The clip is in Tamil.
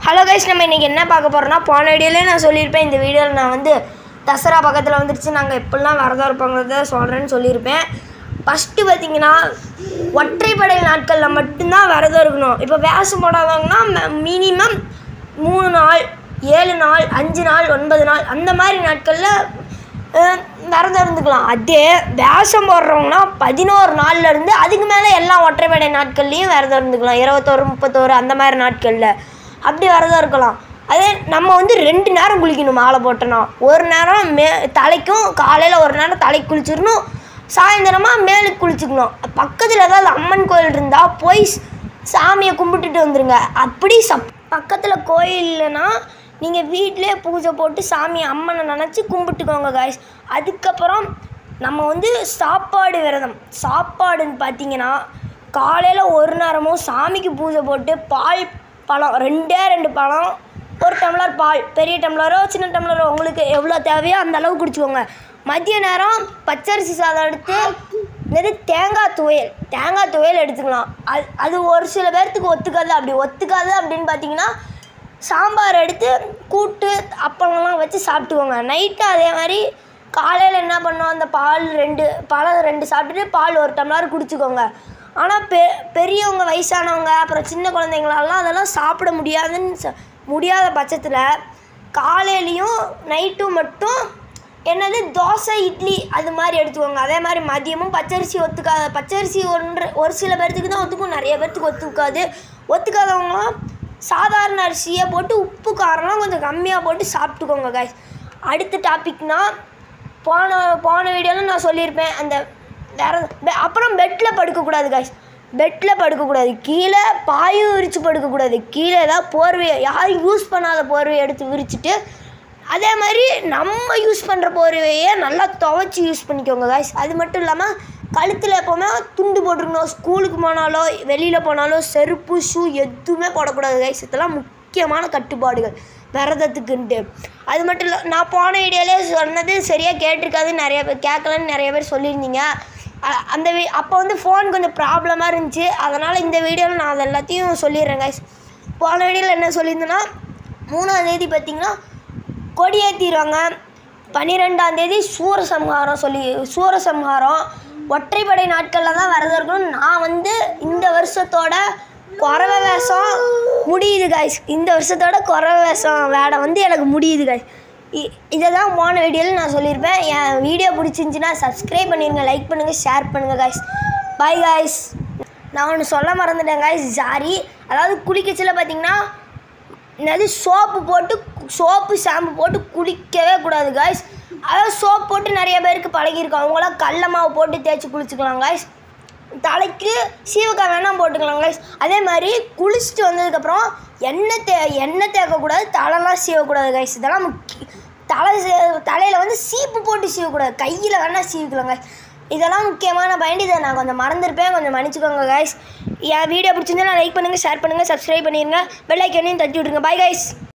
ஹலோ கைஸ், நம்ம இன்றைக்கி என்ன பார்க்க போகிறோம்னா, போன வீடியோலேயே நான் சொல்லியிருப்பேன். இந்த வீடியோவில் நான் வந்து தசரா பக்கத்தில் வந்துருச்சு, நாங்கள் எப்படிலாம் விரதம் இருப்பாங்கிறத சொல்கிறேன்னு சொல்லியிருப்பேன். ஃபஸ்ட்டு பார்த்திங்கன்னா, ஒற்றைப்படை நாட்களில் மட்டும்தான் விரதம் இருக்கணும். இப்போ வேஷம் போடாதவங்கன்னா மினிமம் 3 நாள், 7 நாள், 5 நாள், 9 நாள் அந்த மாதிரி நாட்களில் விரதம் இருந்துக்கலாம். அதே வேஷம் போடுறவங்கன்னா 11 நாள்லேருந்து அதுக்கு மேலே எல்லா ஒற்றைப்படை நாட்கள்லேயும் விரதம் இருந்துக்கலாம். 21, 31 அந்த மாதிரி நாட்களில் அப்படி விரதம் இருக்கலாம். அதே நம்ம வந்து 2 நேரம் குளிக்கணும். மாலை போட்டோன்னா ஒரு நேரம் தலைக்கும், காலையில் ஒரு நேரம் தலைக்கு குளிச்சிடணும், சாயந்தரமாக மேலுக்கு குளிச்சுக்கணும். பக்கத்தில் ஏதாவது அம்மன் கோயில் இருந்தால் போய் சாமியை கும்பிட்டுட்டு வந்துடுங்க. அப்படி பக்கத்தில் கோயில் இல்லைன்னா நீங்கள் வீட்டிலே பூஜை போட்டு சாமி அம்மனை நினச்சி கும்பிட்டுக்கோங்க காய்ஸ். அதுக்கப்புறம் நம்ம வந்து சாப்பாடு விரதம். சாப்பாடுன்னு பார்த்தீங்கன்னா, காலையில் ஒரு நேரமும் சாமிக்கு பூஜை போட்டு பால், பழம், 2 பழம், 1 டம்ளர் பால், பெரிய டம்ளரோ சின்ன டம்ளரோ உங்களுக்கு எவ்வளோ தேவையோ அந்த அளவு குடிச்சுக்கோங்க. மதிய நேரம் பச்சரிசி சாதம் எடுத்து தேங்காய் துவையல் எடுத்துக்கலாம். அது ஒரு சில பேர்த்துக்கு ஒத்துக்காது. அப்படி ஒத்துக்காது அப்படின்னு பார்த்தீங்கன்னா, சாம்பார் எடுத்து கூட்டு அப்பளம்லாம் வச்சு சாப்பிட்டுக்கோங்க. நைட்டு அதே மாதிரி காலையில் என்ன பண்ணோம், அந்த பால் 2 சாப்பிட்டுட்டு பால் 1 டம்ளர் குடிச்சுக்கோங்க. ஆனால் பெரியவங்க, வயசானவங்க, அப்புறம் சின்ன குழந்தைங்களாலாம் அதெல்லாம் சாப்பிட முடியாத பட்சத்தில் காலையிலையும் நைட்டும் மட்டும் என்னது தோசை, இட்லி அது மாதிரி எடுத்துக்கோங்க. அதே மாதிரி மதியமும் பச்சரிசி ஒத்துக்காது. பச்சரிசி ஒரு சில பேர்த்துக்கு தான் ஒத்துக்கும், நிறைய பேர்த்துக்கு ஒத்துக்காதவங்களாம் சாதாரண அரிசியை போட்டு உப்பு காரம்லாம் கொஞ்சம் கம்மியாக போட்டு சாப்பிட்டுக்கோங்க காய்ஸ். அடுத்த டாபிக்னால், போன வீடியோவில் நான் சொல்லியிருப்பேன், அந்த அப்புறம் பெட்டில் படுக்கக்கூடாது காய்ஸ். பெட்டில் படுக்கக்கூடாது, கீழே பாயும் விரித்து படுக்கக்கூடாது. கீழே ஏதாவது போர்வையை, யாரும் யூஸ் பண்ணாத போர்வையை எடுத்து விரிச்சிட்டு, அதே மாதிரி நம்ம யூஸ் பண்ணுற போர்வையை நல்லா துவைச்சி யூஸ் பண்ணிக்கோங்க காய்ஸ். அது மட்டும் இல்லாமல் கழுத்தில் எப்போவுமே துண்டு போட்டுருக்கணும். ஸ்கூலுக்கு போனாலோ வெளியில் போனாலோ செருப்பு, ஷூ எதுவுமே போடக்கூடாது கைஸ். இதெல்லாம் முக்கியமான கட்டுப்பாடுகள் விரதத்துக்குன்ட்டு. அது மட்டும் இல்லை, நான் போன வீடியோலே சொன்னது சரியாக கேட்டிருக்காது, கேட்கலன்னு நிறைய பேர் சொல்லியிருந்தீங்க. அப்போ வந்து ஃபோன் கொஞ்சம் ப்ராப்ளமாக இருந்துச்சு. அதனால் இந்த வீடியோவில் நான் அது எல்லாத்தையும் சொல்லிடுறேன் கைஸ். போன வீடியோவில் என்ன சொல்லியிருந்தேன்னா, 3ஆம் தேதி பார்த்திங்கன்னா கொடியேற்றிடுவாங்க. 12ஆம் தேதி சூரசம்ஹாரம். ஒற்றைப்படை நாட்களில் தான் விரதம் இருக்கணும். நான் வந்து இந்த வருஷத்தோட குறவை வேஷம் முடியுது காய்ஸ். இந்த வருஷத்தோட குறவை வேஷம் வேடை வந்து எனக்கு முடியுது காய்ஸ். இதை தான் போன வீடியோவில் நான் சொல்லியிருப்பேன். என் வீடியோ பிடிச்சிருந்துச்சின்னா சப்ஸ்கிரைப் பண்ணிடுங்க, லைக் பண்ணுங்கள், ஷேர் பண்ணுங்கள் காய்ஸ். Bye guys. நான் ஒன்று சொல்ல மறந்துட்டேன் காய்ஸ், சாரி. அதாவது குளிக்கச்சில் பார்த்திங்கன்னா, என்னது சோப்பு ஷாம்பு போட்டு குளிக்கவே கூடாது காய்ஸ். அதாவது சோப் போட்டு நிறைய பேருக்கு பழகியிருக்கோம். அவங்களாம் கடல மாவு போட்டு தேய்ச்சி குளிச்சுக்கலாம் காய்ஸ். தலைக்கு சீவக்காய் வேணால் போட்டுக்கலாம் காய்ஸ். அதே மாதிரி குளிச்சுட்டு வந்ததுக்கப்புறம் எண்ணெய் தேய்க்கக்கூடாது, தலைலாம் சீவக்கூடாது காய்ஸ். இதெல்லாம் தலையில் வந்து சீப்பு போட்டு சீவக்கூடாது, கையில் வேணால் சீவிக்கலாம் காய்ஸ். இதெல்லாம் முக்கியமான பாயிண்ட். இதை நான் கொஞ்சம் மறந்துருப்பேன், கொஞ்சம் மன்னிச்சுக்கோங்க காய்ஸ். என் வீடியோ பிடிச்சிருந்தா லைக் பண்ணுங்கள், ஷேர் பண்ணுங்கள், சப்ஸ்கிரைப் பண்ணிடுங்க, பெல் ஐக்கானையும் தட்டி விட்ருங்க. Bye guys.